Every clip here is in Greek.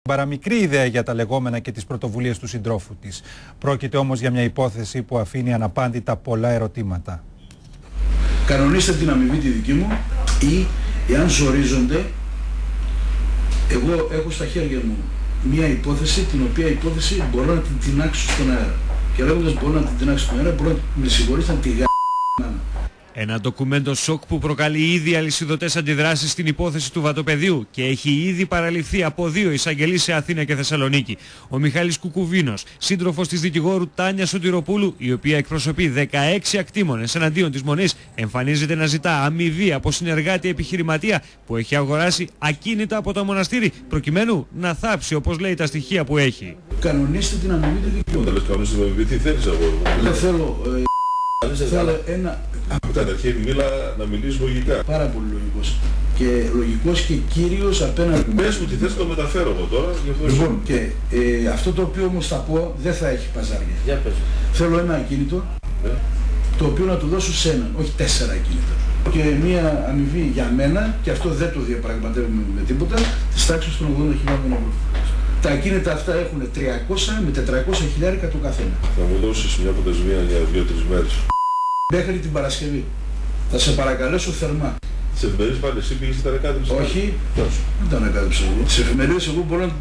Παραμικρή ιδέα για τα λεγόμενα και τις πρωτοβουλίες του συντρόφου της. Πρόκειται όμως για μια υπόθεση που αφήνει αναπάντητα πολλά ερωτήματα. Κανονίστε την αμοιβή τη δική μου ή, εάν ζορίζονται, εγώ έχω στα χέρια μου μια υπόθεση, την οποία υπόθεση μπορώ να την τεινάξω στον αέρα. Και λέγοντας μπορώ να την τεινάξω στον αέρα, μπορώ να με συγχωρείς να τη γα***. Ένα ντοκουμέντο σοκ που προκαλεί ήδη αλυσιδωτές αντιδράσεις στην υπόθεση του βατοπεδίου και έχει ήδη παραληφθεί από 2 εισαγγελείς σε Αθήνα και Θεσσαλονίκη. Ο Μιχάλης Κουκουβίνος, σύντροφος της δικηγόρου Τάνια Σωτηροπούλου, η οποία εκπροσωπεί 16 ακτήμονες εναντίον της Μονής, εμφανίζεται να ζητά αμοιβή από συνεργάτη επιχειρηματία που έχει αγοράσει ακίνητα από το μοναστήρι, προκειμένου να θάψει, όπως λέει, τα στοιχεία που έχει. Κανονίστε την αμοιβή τη δική μου. Όταν λες κανονίστε την αμοιβή, τι θέλεις από εγώ? Δεν θέλω. Θέλω ένα. Καταρχήν να μιλήσεις λογικά. Πάρα πολύ λογικός. Και λογικός και κύριος απέναντι. Πες μου τι θες, το μεταφέρω εγώ τώρα. Λοιπόν, και αυτό το οποίο όμως θα πω δεν θα έχει παζάρια. Για πες. Θέλω ένα ακίνητο, το οποίο να του δώσω σε έναν, όχι 4 ακίνητα. Και μία αμοιβή για μένα, και αυτό δεν το διαπραγματεύουμε με τίποτα, της τάξης των 80.000 ευρώ. Τα ακίνητα αυτά έχουν 300 με 400 χιλιάρικα το καθένα. Θα μου δώσεις μια αποτεσμία για 2-3 μέρες. Μέχρι την Παρασκευή. Θα σε παρακαλέσω θερμά. Τις εφημερίδες πάλι εσύ πήγες στην ανακάλυψη? Όχι, δεν τα ανακάλυψα εγώ. Τις εφημερίδες εγώ μπορώ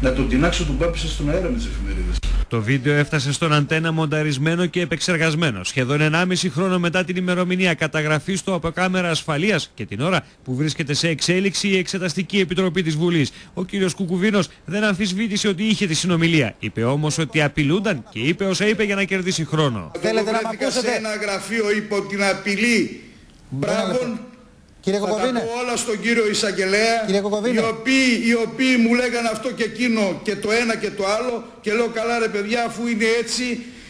να τον τεινάξω τον Πάπη σας στον αέρα με τις εφημερίδες. Το βίντεο έφτασε στον Αντένα μονταρισμένο και επεξεργασμένο, σχεδόν 1,5 χρόνο μετά την ημερομηνία καταγραφής του από κάμερα ασφαλείας και την ώρα που βρίσκεται σε εξέλιξη η Εξεταστική Επιτροπή της Βουλής. Ο κύριος Κουκουβίνος δεν αμφισβήτησε ότι είχε τη συνομιλία. Είπε όμως ότι απειλούνταν και είπε όσα είπε για να κερδίσει χρόνο. Θέλετε να μ' ακούσετε? Σε ένα γραφείο υπό την απειλή μπράβων. Κύριε θα Κοκοβίνε, τα πω όλα στον κύριο Εισαγγελέα, οι οποίοι μου λέγανε αυτό και εκείνο και το ένα και το άλλο, και λέω καλά ρε παιδιά, αφού είναι έτσι,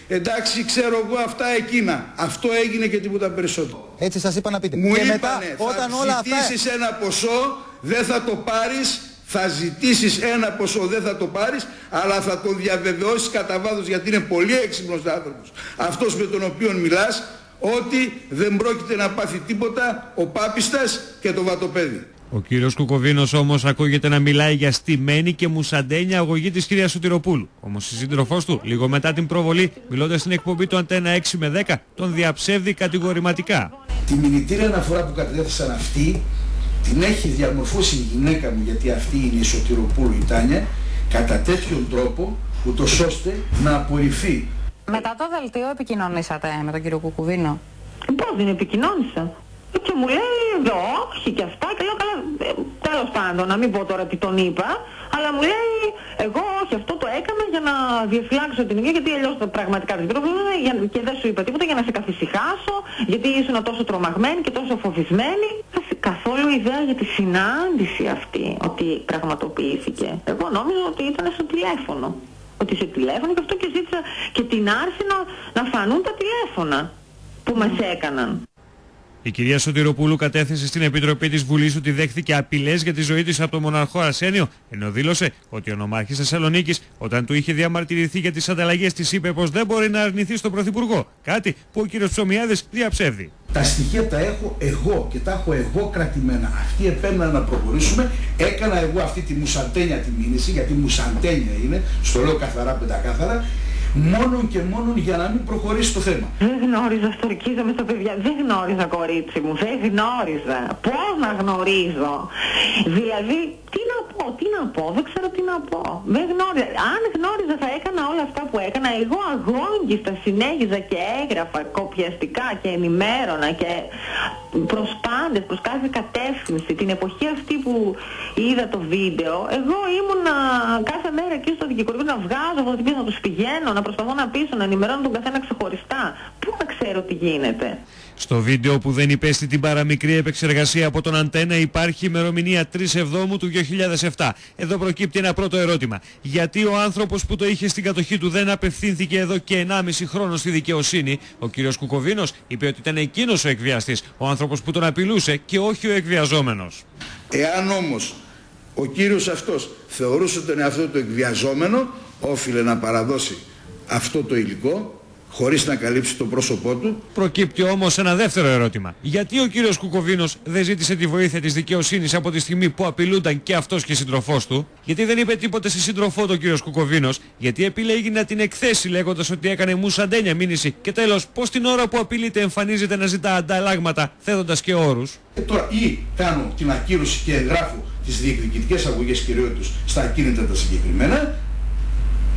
εντάξει ξέρω εγώ αυτά εκείνα. Αυτό έγινε και τίποτα περισσότερο. Έτσι σας είπα να πείτε. Μου και είπανε, μετά, όταν όλα αυτά... ζητήσεις ένα ποσό, δεν θα το πάρεις, θα ζητήσεις ένα ποσό, δεν θα το πάρεις, αλλά θα τον διαβεβαιώσεις κατά βάθος, γιατί είναι πολύ έξυπνος άνθρωπος αυτός με τον οποίο μιλάς, ότι δεν πρόκειται να πάθει τίποτα ο Πάπιστας και το βατοπέδι. Ο κύριος Κουκουβίνος όμως ακούγεται να μιλάει για στημένη και μουσαντένια αγωγή της κυρίας Σωτηροπούλου. Όμως η σύντροφός του, λίγο μετά την προβολή, μιλώντας στην εκπομπή του Αντένα 6 με 10, τον διαψεύδει κατηγορηματικά. Τη μηνυτήρια αναφορά που κατέθεσαν αυτοί, την έχει διαμορφώσει η γυναίκα μου, γιατί αυτή είναι η Σωτηροπούλου η Τάνια, κατά τέτοιον τρόπο, ούτως ώστε να απορριφθεί. Μετά το δελτίο επικοινωνήσατε με τον κύριο Κουκουβίνο? Πώς δεν επικοινώνησα? Και μου λέει εδώ όχι και αυτά, και λέω καλά, τέλος πάντων, να μην πω τώρα τι τον είπα, αλλά μου λέει εγώ όχι, αυτό το έκανα για να διαφυλάξω την υγεία, γιατί αλλιώς πραγματικά δεν πρόβλημα και δεν σου είπα τίποτα, για να σε καθησυχάσω, γιατί ήσουν τόσο τρομαγμένη και τόσο φοβισμένη. Καθόλου ιδέα για τη συνάντηση αυτή, ότι πραγματοποιήθηκε. Εγώ νόμιζα ότι ήταν στο τηλέφωνο. Ότι σε τηλέφωνο, και αυτό και ζήτησα και την άρση να φανούν τα τηλέφωνα που μας έκαναν. Η κυρία Σωτηροπούλου κατέθεσε στην Επιτροπή της Βουλής ότι δέχθηκε απειλές για τη ζωή της από τον μοναρχό Αρσένιο, ενώ δήλωσε ότι ο νομάρχης Θεσσαλονίκης, όταν του είχε διαμαρτυρηθεί για τις ανταλλαγές της, είπε πως δεν μπορεί να αρνηθεί στον Πρωθυπουργό. Κάτι που ο κύριος Ψωμιάδης διαψεύδει. Τα στοιχεία τα έχω εγώ και τα έχω εγώ κρατημένα. Αυτοί επέμεναν να προχωρήσουμε. Έκανα εγώ αυτή τη μουσαντένια τη μήνυση, γιατί μουσαντένια είναι, στο λέω καθαρά πεντακάθαρα, μόνον και μόνον για να μην προχωρήσει το θέμα. Δεν γνώριζα, στορκίζομαι στα παιδιά, δεν γνώριζα κορίτσι μου, δεν γνώριζα. Πώς να γνωρίζω? Δηλαδή, τι να πω, δεν ξέρω τι να πω. Δεν γνώριζα. Αν γνώριζα θα έκανα όλα αυτά που έκανα. Εγώ αγώνγιστα συνέχιζα και έγραφα κοπιαστικά και ενημέρωνα και προς πάντες, προς κάθε κατεύθυνση. Την εποχή αυτή που είδα το βίντεο, εγώ ήμουνα κάθε μέρα εκεί στο δικηγορικό να βγάζω φωτογραφίες, να τους πηγαίνω, να προσπαθώ να πείσω, να ενημερώνω τον καθένα ξεχωριστά. Πού να ξέρω τι γίνεται? Στο βίντεο που δεν υπέστη την παραμικρή επεξεργασία από τον Αντένα υπάρχει ημερομηνία 3 Εβδόμου του 2007. Εδώ προκύπτει ένα πρώτο ερώτημα. Γιατί ο άνθρωπος που το είχε στην κατοχή του δεν απευθύνθηκε εδώ και 1,5 χρόνο στη δικαιοσύνη? Ο κύριος Κουκουβίνος είπε ότι ήταν εκείνος ο εκβιαστής, ο άνθρωπος που τον απειλούσε και όχι ο εκβιαζόμενος. Εάν όμως ο κύριος αυτός θεωρούσε τον εαυτό του εκβιαζόμενο, όφιλε να παραδώσει αυτό το υλικό, χωρίς να καλύψει το πρόσωπό του. Προκύπτει όμως ένα δεύτερο ερώτημα. Γιατί ο κύριος Κουκουβίνος δεν ζήτησε τη βοήθεια της δικαιοσύνης από τη στιγμή που απειλούνταν και αυτός και η σύντροφός του? Γιατί δεν είπε τίποτε στη σύντροφό του ο κύριος Κουκουβίνος? Γιατί επιλέγει να την εκθέσει λέγοντας ότι έκανε μουσαντένια μήνυση? Και τέλος, πώς την ώρα που απειλείται εμφανίζεται να ζητά ανταλλάγματα θέτοντας και όρους? Τώρα ή κάνω την ακύρωση και εγγράφω τις διεκδικητικές αγωγές κυριότητας στα ακίνητα τα συγκεκριμένα,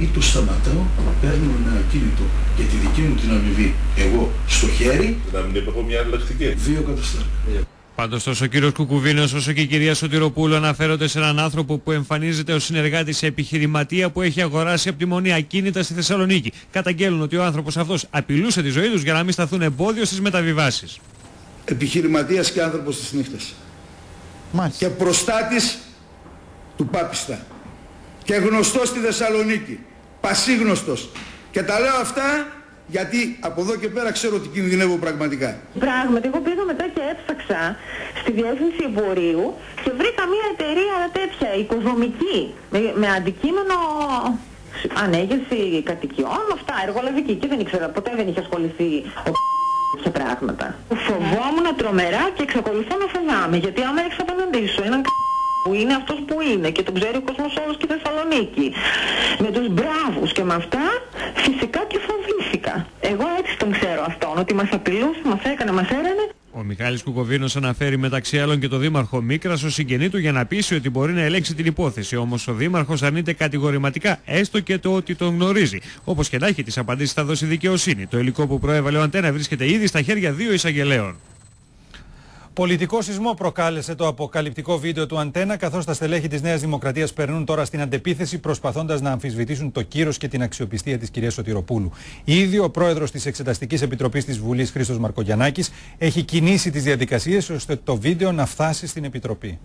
ή το σταματάω, παίρνω ένα ακίνητο για τη δική μου την αμοιβή εγώ στο χέρι. Να μην έχω μια αλληλεκτική. 2 καταστάρια. Πάντως τόσο ο κύριος Κουκουβίνος όσο και η κυρία Σωτηροπούλου αναφέρονται σε έναν άνθρωπο που εμφανίζεται ως συνεργάτης σε επιχειρηματία που έχει αγοράσει από τη Μονή ακίνητα στη Θεσσαλονίκη. Καταγγέλνουν ότι ο άνθρωπος αυτός απειλούσε τη ζωή τους για να μην σταθούν εμπόδιο στις μεταβιβάσεις. Επιχειρηματίας και άνθρωπος της νύχτας. Μάλιστα. Και προστάτης του Πάπιστα. Και γνωστός στη Θεσσαλονίκη. Πασίγνωστος. Και τα λέω αυτά γιατί από εδώ και πέρα ξέρω ότι κινδυνεύω πραγματικά. Πράγματι, εγώ πήγα μετά και έψαξα στη διεύθυνση εμπορίου και βρήκα μια εταιρεία τέτοια, οικοδομική, με αντικείμενο ανέγερση κατοικιών, αυτά, εργολαβική. Και δεν ήξερα, ποτέ δεν είχε ασχοληθεί σε πράγματα. Φοβόμουν τρομερά και εξακολουθώ να φοβάμαι, γιατί άμα έχεις απέναντί σου έναν που είναι αυτός που είναι και τον ξέρει ο κόσμος όλος και η Θεσσαλονίκη, με τους μπράβους και με αυτά, φυσικά και φοβήθηκα. Εγώ έτσι τον ξέρω αυτόν, ότι μας απειλούσε, μας έκανε, μας έρανε. Ο Μιχάλης Κουκουβίνος αναφέρει μεταξύ άλλων και τον Δήμαρχο Μίκρας ως συγγενή του για να πείσει ότι μπορεί να ελέγξει την υπόθεση. Όμως ο Δήμαρχος αρνείται κατηγορηματικά, έστω και το ότι τον γνωρίζει. Όπως και να έχει, τις απαντήσεις θα δώσει δικαιοσύνη. Το υλικό που προέβαλε ο Αντένα βρίσκεται ήδη στα χέρια 2 εισαγγελέων. Πολιτικό σεισμό προκάλεσε το αποκαλυπτικό βίντεο του Αντένα, καθώς τα στελέχη της Νέας Δημοκρατίας περνούν τώρα στην αντεπίθεση, προσπαθώντας να αμφισβητήσουν το κύρος και την αξιοπιστία της κυρίας Σωτηροπούλου. Ήδη ο πρόεδρος της Εξεταστικής Επιτροπής της Βουλής, Χρήστος Μαρκογιαννάκης, έχει κινήσει τις διαδικασίες ώστε το βίντεο να φτάσει στην Επιτροπή.